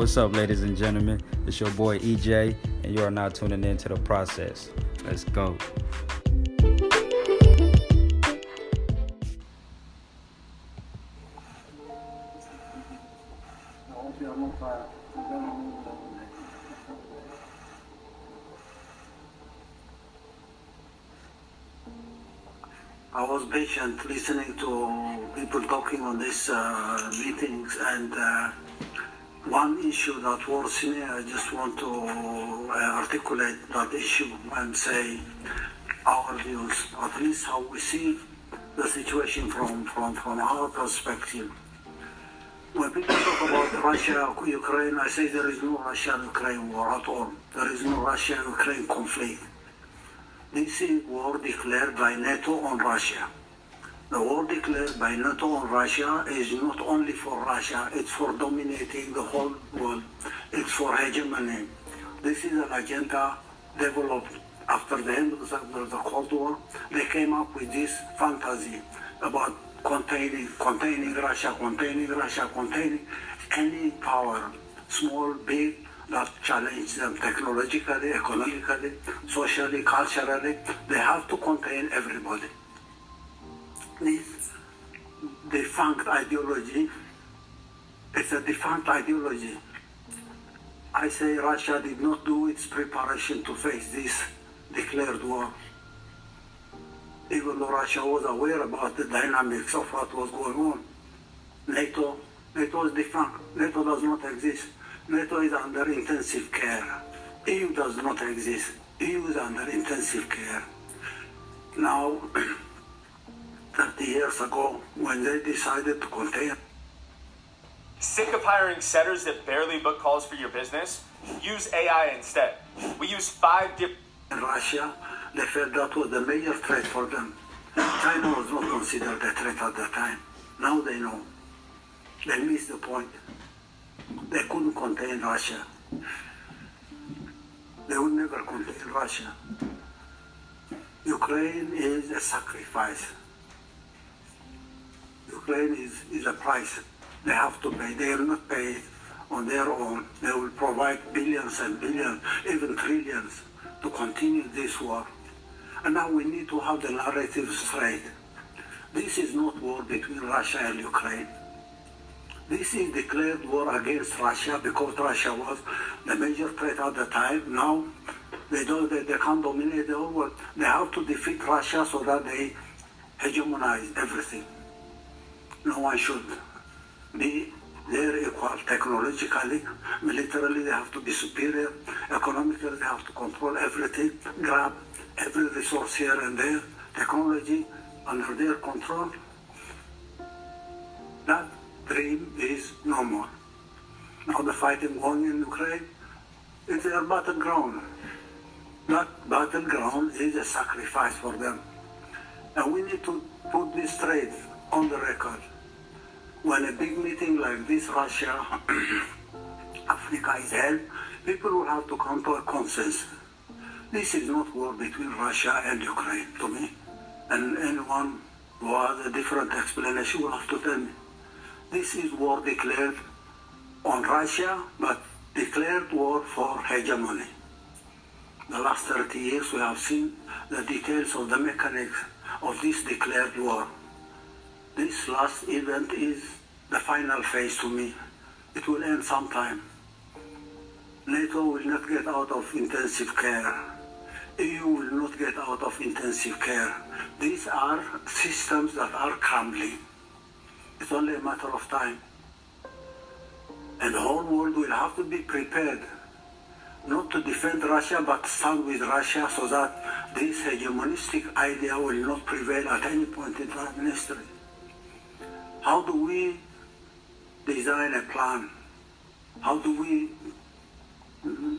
what's up, ladies and gentlemen? It's your boy EJ, and you are now tuning in to The Process. Let's go. I was patient listening to people talking on these meetings, and one issue that worries me, I just want to articulate that issue and say our views, at least how we see the situation from our perspective. When people talk about Russia, Ukraine, I say there is no Russia-Ukraine war at all. There is no Russia-Ukraine conflict. This is war declared by NATO on Russia. The war declared by NATO on Russia is not only for Russia, it's for dominating the whole world. It's for hegemony. This is an agenda developed after the end of the Cold War. They came up with this fantasy about containing Russia, containing any power, small, big, that challenge them technologically, economically, socially, culturally. They have to contain everybody. This defunct ideology, it's a defunct ideology. I say Russia did not do its preparation to face this declared war. Even though Russia was aware about the dynamics of what was going on. NATO is defunct. NATO does not exist. NATO is under intensive care. EU does not exist. EU is under intensive care. Now, 30 years ago, when they decided to contain... Sick of hiring setters that barely book calls for your business? Use AI instead. We use 5 different... In Russia, they felt that was the major threat for them. China was not considered a threat at the time. Now they know. They missed the point. They couldn't contain Russia. They would never contain Russia. Ukraine is a sacrifice. Ukraine is a price they have to pay. They will not pay it on their own. They will provide billions and billions, even trillions, to continue this war. And now we need to have the narrative straight. This is not war between Russia and Ukraine. This is declared war against Russia because Russia was the major threat at the time. Now they can't dominate the whole world. They have to defeat Russia so that they hegemonize everything. No one should be their equal technologically, militarily they have to be superior, economically they have to control everything, grab every resource here and there, technology under their control. That dream is no more. Now the fighting going in Ukraine is their battleground. That battleground is a sacrifice for them. And we need to put this straight on the record. When a big meeting like this, Russia, Africa is held, people will have to come to a consensus. This is not war between Russia and Ukraine, to me. And anyone who has a different explanation will have to tell me. This is war declared on Russia, but declared war for hegemony. The last 30 years we have seen the details of the mechanics of this declared war. This last event is the final phase to me. It will end sometime. NATO will not get out of intensive care. EU will not get out of intensive care. These are systems that are crumbling. It's only a matter of time. And the whole world will have to be prepared, not to defend Russia, but stand with Russia so that this hegemonistic idea will not prevail at any point in time in history. How do we design a plan? How do we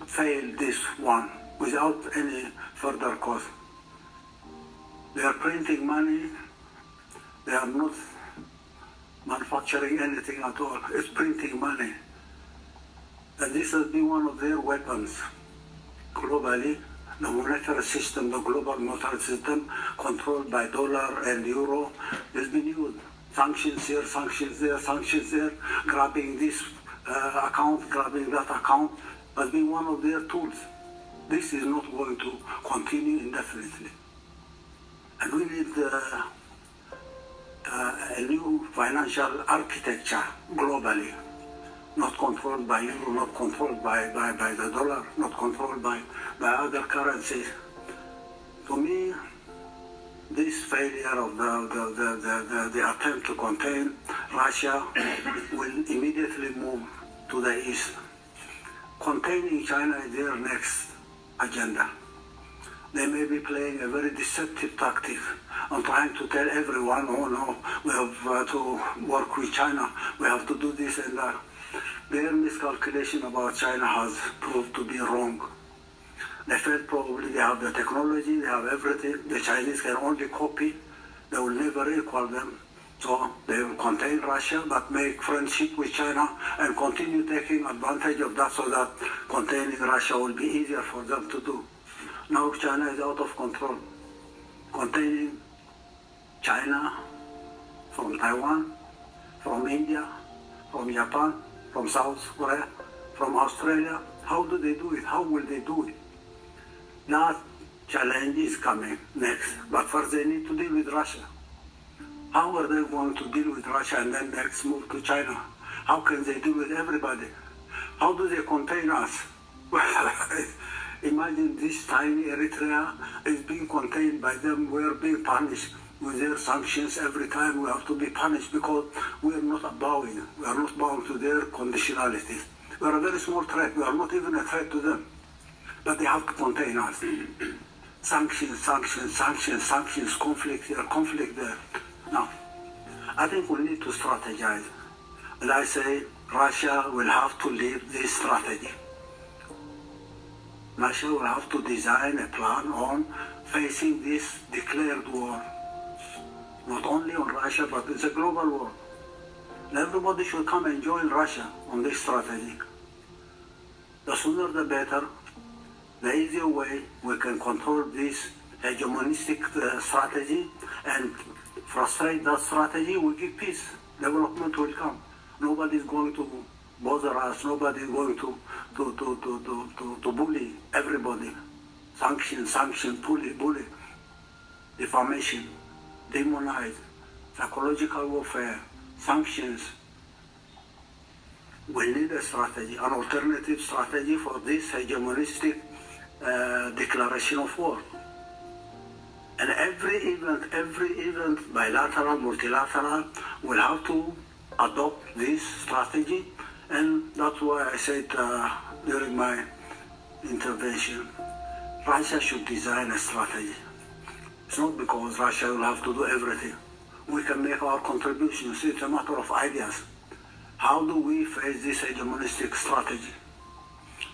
fail this one without any further cost? They are printing money. They are not manufacturing anything at all. It's printing money. And this has been one of their weapons globally. The monetary system, the global monetary system, controlled by dollar and euro, has been used. Sanctions here, sanctions there, grabbing this account, grabbing that account, has been one of their tools. This is not going to continue indefinitely. And we need a new financial architecture globally, not controlled by euro, not controlled by the dollar, not controlled by other currencies. To me, this failure of the attempt to contain Russia will immediately move to the east. Containing China is their next agenda. They may be playing a very deceptive tactic on trying to tell everyone, oh no, we have to work with China, we have to do this and that. Their miscalculation about China has proved to be wrong. They felt probably they have the technology, they have everything. The Chinese can only copy. They will never equal them. So they will contain Russia, but make friendship with China and continue taking advantage of that so that containing Russia will be easier for them to do. Now China is out of control. Containing China from Taiwan, from India, from Japan, from South Korea, from Australia. How do they do it? How will they do it? That challenge is coming next. But first they need to deal with Russia. How are they going to deal with Russia and then next move to China? How can they deal with everybody? How do they contain us? Imagine this tiny Eritrea is being contained by them. We are being punished with their sanctions every time. We have to be punished because we are not bowing. We are not bowing to their conditionalities. We are a very small threat. We are not even a threat to them. But they have to contain us. Sanctions, sanctions, sanctions, sanctions, conflict here, conflict there. Now, I think we need to strategize. And I say Russia will have to lead this strategy. Russia will have to design a plan on facing this declared war. Not only on Russia, but it's a global war. And everybody should come and join Russia on this strategy. The sooner the better. The easier way we can control this hegemonistic strategy and frustrate that strategy, we give peace. Development will come. Nobody is going to bother us. Nobody is going to bully everybody. Sanction, bully, defamation, demonize, psychological warfare, sanctions. We need a strategy, an alternative strategy for this hegemonistic declaration of war. And every event, bilateral, multilateral, will have to adopt this strategy. And that's why I said during my intervention, Russia should design a strategy. It's not because Russia will have to do everything. We can make our contributions. It's a matter of ideas. How do we face this hegemonistic strategy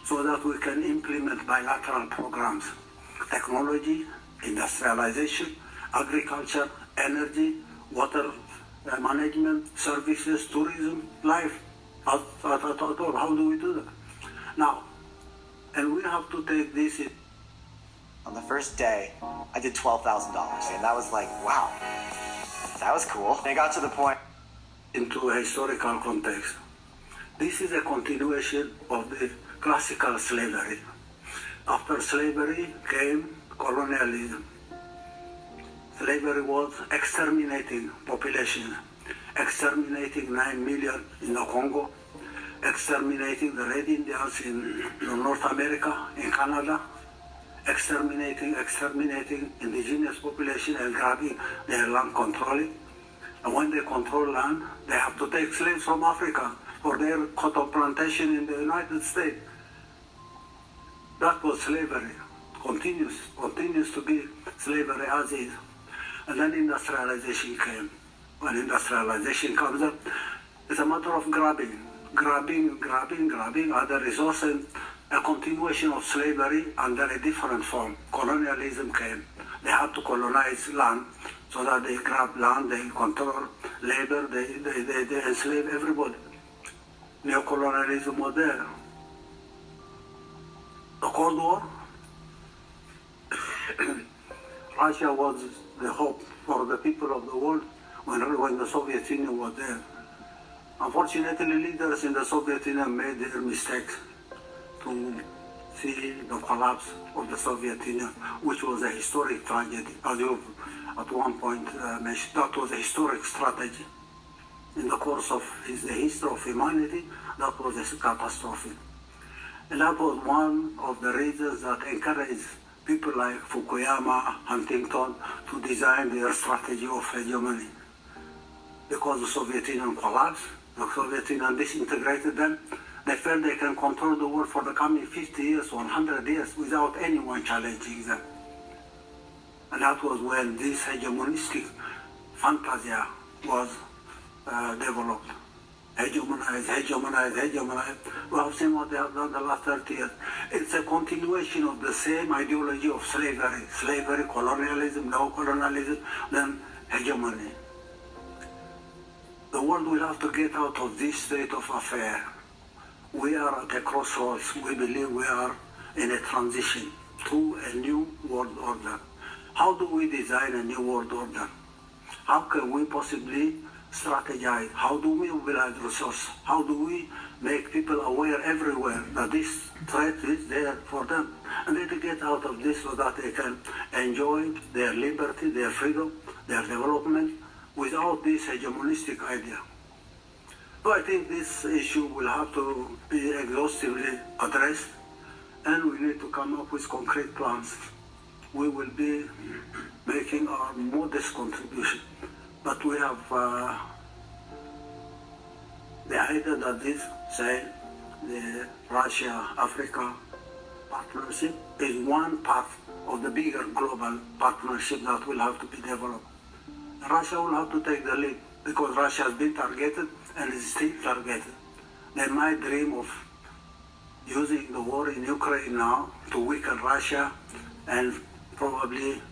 so that we can implement bilateral programs, technology, industrialization, agriculture, energy, water management, services, tourism, life, how do we do that? Now, and we have to take this. On the first day, I did $12,000, and that was like, wow, that was cool. And it got to the point into a historical context. This is a continuation of the classical slavery. After slavery came colonialism. Slavery was exterminating population, exterminating 9 million in the Congo, exterminating the Red Indians in North America, in Canada, exterminating indigenous population and grabbing their land, controlling. And when they control land, they have to take slaves from Africa for their cotton plantation in the United States. That was slavery. Continues to be slavery as is. And then industrialization came. When industrialization comes up, it's a matter of grabbing other resources, a continuation of slavery under a different form. Colonialism came. They had to colonize land so that they grab land, they control labor, they enslave everybody. Neocolonialism was there. The Cold War, Russia was the hope for the people of the world when the Soviet Union was there. Unfortunately, leaders in the Soviet Union made their mistakes to see the collapse of the Soviet Union, which was a historic tragedy. As you at one point mentioned, that was a historic strategy. In the course of the history of humanity, that was a catastrophe. And that was one of the reasons that encouraged people like Fukuyama, Huntington, to design their strategy of hegemony. Because the Soviet Union collapsed, the Soviet Union disintegrated them, they felt they can control the world for the coming 50 years, 100 years, without anyone challenging them. And that was when this hegemonistic fantasia was developed. Hegemonize. We have seen what they have done the last 30 years. It's a continuation of the same ideology of slavery, colonialism, neocolonialism, then hegemony. The world will have to get out of this state of affair. We are at a crossroads. We believe we are in a transition to a new world order. How do we design a new world order? How can we possibly strategize? How do we mobilize resources? How do we make people aware everywhere that this threat is there for them? And they get out of this so that they can enjoy their liberty, their freedom, their development without this hegemonistic idea. So I think this issue will have to be exhaustively addressed, and we need to come up with concrete plans. We will be making our modest contribution, but we have the idea that this, say, the Russia-Africa partnership is one part of the bigger global partnership that will have to be developed. Russia will have to take the lead because Russia has been targeted and is still targeted. They might dream of using the war in Ukraine now to weaken Russia and probably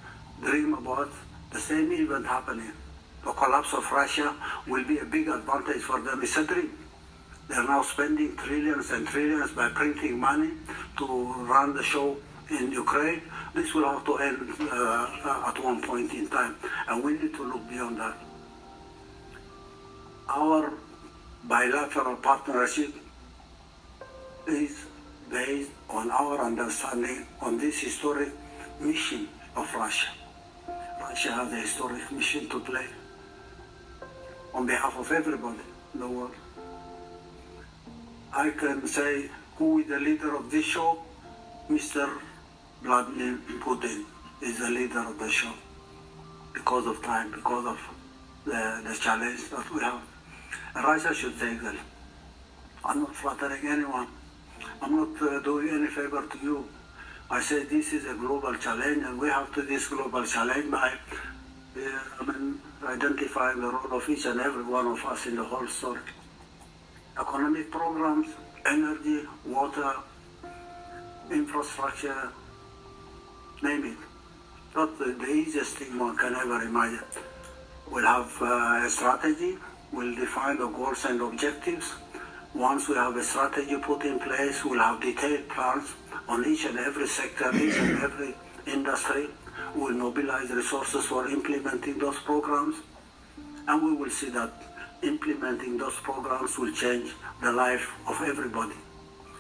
dream about the same event happening. The collapse of Russia will be a big advantage for them. It's a dream. They're now spending trillions and trillions by printing money to run the show in Ukraine. This will have to end at one point in time, and we need to look beyond that. Our bilateral partnership is based on our understanding on this historic mission of Russia. Russia has a historic mission to play on behalf of everybody in the world. I can say who is the leader of this show. Mr. Vladimir Putin is the leader of the show because of time, because of the challenge that we have. And Russia should take them. I'm not flattering anyone. I'm not doing any favor to you. I say this is a global challenge, and we have to this global challenge by identifying the role of each and every one of us in the whole story. Economic programs, energy, water, infrastructure, name it. Not the easiest thing one can ever imagine. We'll have a strategy, we'll define the goals and objectives. Once we have a strategy put in place, we'll have detailed plans on each and every sector, each and every industry. We'll mobilize resources for implementing those programs, and we will see that implementing those programs will change the life of everybody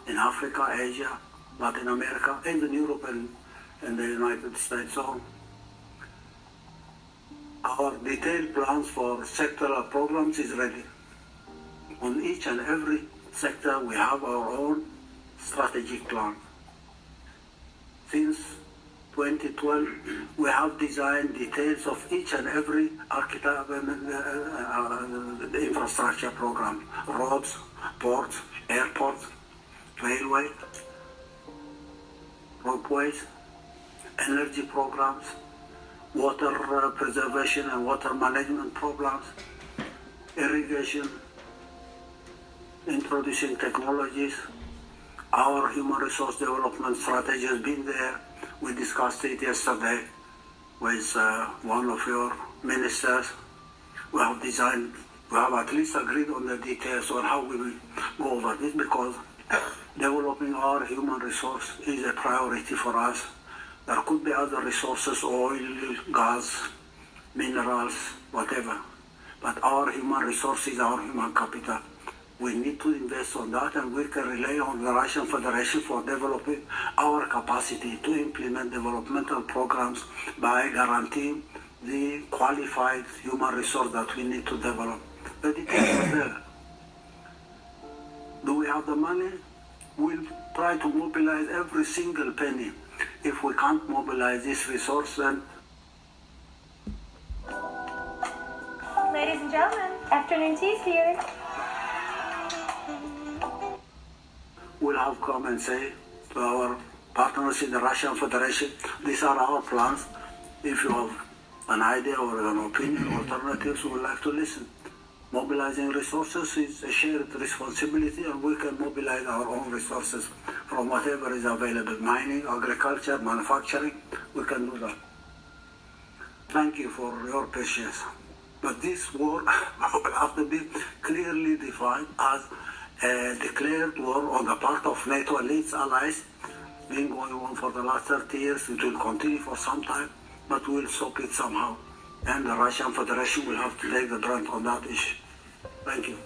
in Africa, Asia, Latin America, even Europe and the United States. So our detailed plans for sectoral programs is ready. On each and every sector, we have our own strategic plan. Since 2012, we have designed details of each and every infrastructure program: roads, ports, airports, railway, roadways, energy programs, water preservation and water management programs, irrigation, introducing technologies. Our human resource development strategy has been there. We discussed it yesterday with one of your ministers. We have at least agreed on the details on how we will go over this, because developing our human resource is a priority for us. There could be other resources, oil, gas, minerals, whatever. But our human resource is our human capital. We need to invest on that, and we can rely on the Russian Federation for developing our capacity to implement developmental programs by guaranteeing the qualified human resource that we need to develop. The details are there. Do we have the money? We'll try to mobilize every single penny. If we can't mobilize this resource, then... Ladies and gentlemen, afternoon tea's here. We'll have come and say to our partners in the Russian Federation, these are our plans. If you have an idea or an opinion, alternatives, we would like to listen. Mobilizing resources is a shared responsibility, and we can mobilize our own resources from whatever is available. Mining, agriculture, manufacturing, we can do that. Thank you for your patience. But this war will have to be clearly defined as a declared war on the part of NATO and its allies, been going on for the last 30 years. It will continue for some time, but we will stop it somehow. And the Russian Federation will have to take the brunt on that issue. Thank you.